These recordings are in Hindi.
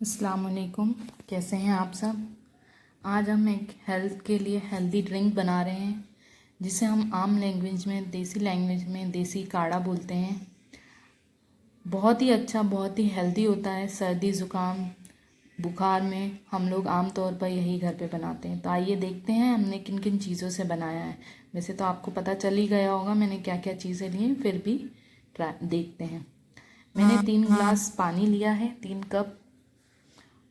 अस्सलाम वालेकुम। कैसे हैं आप सब। आज हम एक हेल्थ के लिए हेल्दी ड्रिंक बना रहे हैं जिसे हम आम लैंग्वेज में देसी काढ़ा बोलते हैं। बहुत ही अच्छा, बहुत ही हेल्दी होता है। सर्दी ज़ुकाम बुखार में हम लोग आम तौर पर यही घर पे बनाते हैं। तो आइए देखते हैं हमने किन किन चीज़ों से बनाया है। वैसे तो आपको पता चल ही गया होगा मैंने क्या क्या चीज़ें ली हैं, फिर भी ट्राई देखते हैं। मैंने 3 गिलास पानी लिया है, 3 कप,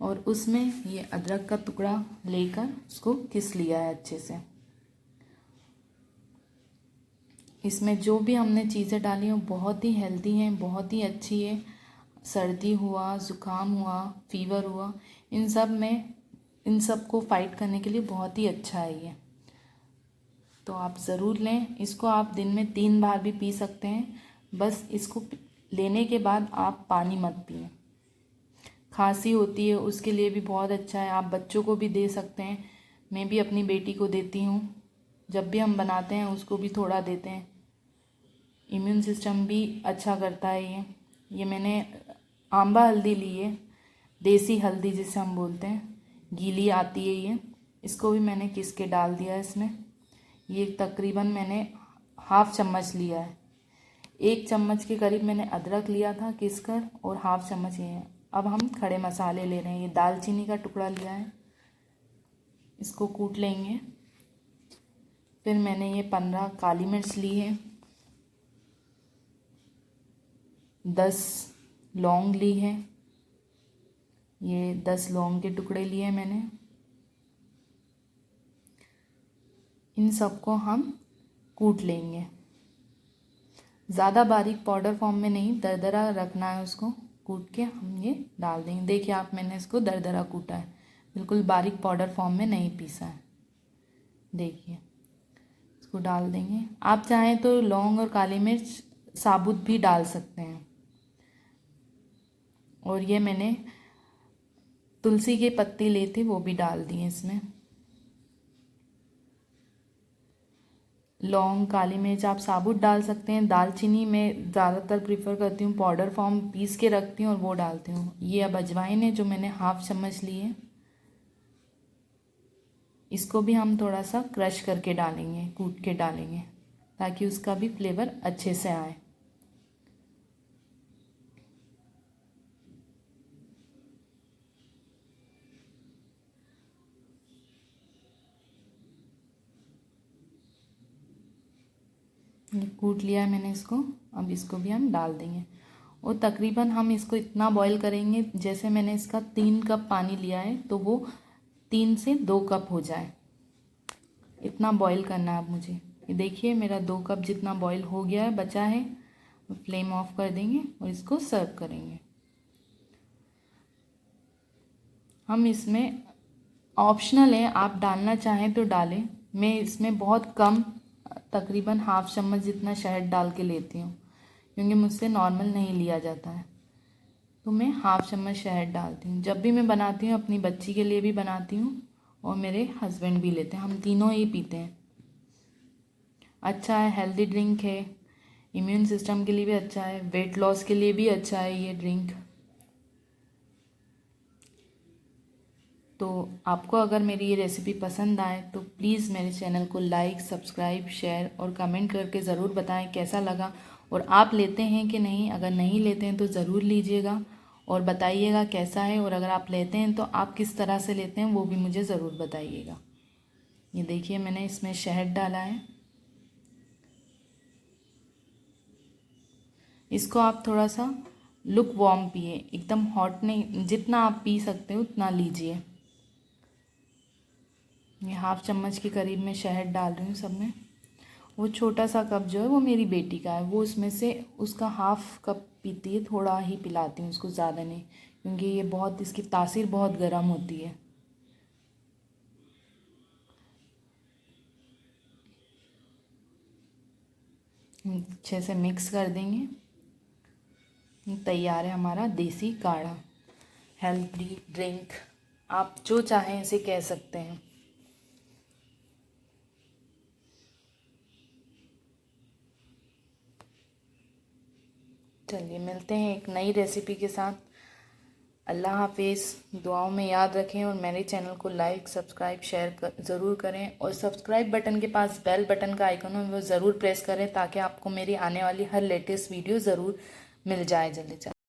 और उसमें ये अदरक का टुकड़ा लेकर उसको घिस लिया है अच्छे से। इसमें जो भी हमने चीज़ें डाली हैं वो बहुत ही हेल्दी हैं, बहुत ही अच्छी है। सर्दी हुआ, ज़ुकाम हुआ, फीवर हुआ, इन सब को फाइट करने के लिए बहुत ही अच्छा है ये। तो आप ज़रूर लें इसको। आप दिन में 3 बार भी पी सकते हैं। बस इसको लेने के बाद आप पानी मत पिएं। खांसी होती है उसके लिए भी बहुत अच्छा है। आप बच्चों को भी दे सकते हैं। मैं भी अपनी बेटी को देती हूँ। जब भी हम बनाते हैं उसको भी थोड़ा देते हैं। इम्यून सिस्टम भी अच्छा करता है ये मैंने आंबा हल्दी ली है, देसी हल्दी जिसे हम बोलते हैं, गीली आती है ये। इसको भी मैंने घिस के डाल दिया है इसमें। ये तकरीबन मैंने 1/2 चम्मच लिया है। 1 चम्मच के करीब मैंने अदरक लिया था घिस कर, और 1/2 चम्मच ये है। अब हम खड़े मसाले ले रहे हैं। ये दालचीनी का टुकड़ा लिया है, इसको कूट लेंगे। फिर मैंने ये 15 काली मिर्च ली है, 10 लौंग ली है। ये 10 लौंग के टुकड़े लिए हैं मैंने। इन सबको हम कूट लेंगे। ज़्यादा बारीक पाउडर फॉर्म में नहीं, दरदरा रखना है उसको। कूट के हम ये डाल देंगे। देखिए आप, मैंने इसको दरदरा कूटा है, बिल्कुल बारीक पाउडर फॉर्म में नहीं पीसा है। देखिए इसको डाल देंगे। आप चाहें तो लौंग और काली मिर्च साबुत भी डाल सकते हैं। और ये मैंने तुलसी के पत्ती ली थी, वो भी डाल दिए इसमें। लौंग काली मिर्च आप साबुत डाल सकते हैं। दालचीनी मैं ज़्यादातर प्रीफर करती हूँ पाउडर फॉर्म, पीस के रखती हूँ और वो डालती हूँ। ये अब अजवाइन है जो मैंने 1/2 चम्मच ली है। इसको भी हम थोड़ा सा क्रश करके डालेंगे, कूट के डालेंगे, ताकि उसका भी फ्लेवर अच्छे से आए। ये कूट लिया है मैंने इसको। अब इसको भी हम डाल देंगे, और तकरीबन हम इसको इतना बॉईल करेंगे, जैसे मैंने इसका 3 कप पानी लिया है तो वो 3 से 2 कप हो जाए, इतना बॉईल करना है अब मुझे। ये देखिए मेरा 2 कप जितना बॉईल हो गया है, बचा है। फ्लेम ऑफ कर देंगे और इसको सर्व करेंगे। हम इसमें ऑप्शनल है, आप डालना चाहें तो डालें। मैं इसमें बहुत कम, तकरीबन 1/2 चम्मच जितना शहद डाल के लेती हूँ, क्योंकि मुझसे नॉर्मल नहीं लिया जाता है। तो मैं 1/2 चम्मच शहद डालती हूँ। जब भी मैं बनाती हूँ अपनी बच्ची के लिए भी बनाती हूँ, और मेरे हस्बैंड भी लेते हैं, हम तीनों ही पीते हैं। अच्छा है, हेल्दी ड्रिंक है, इम्यून सिस्टम के लिए भी अच्छा है, वेट लॉस के लिए भी अच्छा है ये ड्रिंक। तो आपको अगर मेरी ये रेसिपी पसंद आए तो प्लीज़ मेरे चैनल को लाइक, सब्सक्राइब, शेयर और कमेंट करके ज़रूर बताएं कैसा लगा, और आप लेते हैं कि नहीं। अगर नहीं लेते हैं तो ज़रूर लीजिएगा और बताइएगा कैसा है, और अगर आप लेते हैं तो आप किस तरह से लेते हैं वो भी मुझे ज़रूर बताइएगा। ये देखिए मैंने इसमें शहद डाला है। इसको आप थोड़ा सा लुक वार्म पिए, एकदम हॉट नहीं, जितना आप पी सकते हो उतना लीजिए। ये 1/2 चम्मच के करीब मैं शहद डाल रही हूँ सब में। वो छोटा सा कप जो है वो मेरी बेटी का है, वो उसमें से उसका 1/2 कप पीती है। थोड़ा ही पिलाती हूँ उसको, ज़्यादा नहीं, क्योंकि ये बहुत, इसकी तासीर बहुत गर्म होती है। अच्छे से मिक्स कर देंगे। तैयार है हमारा देसी काढ़ा, हेल्दी ड्रिंक, आप जो चाहें इसे कह सकते हैं। चलिए मिलते हैं एक नई रेसिपी के साथ। अल्लाह हाफिज़। दुआओं में याद रखें और मेरे चैनल को लाइक सब्सक्राइब शेयर ज़रूर करें और सब्सक्राइब बटन के पास बेल बटन का आइकन है वो ज़रूर प्रेस करें ताकि आपको मेरी आने वाली हर लेटेस्ट वीडियो ज़रूर मिल जाए जल्दी से।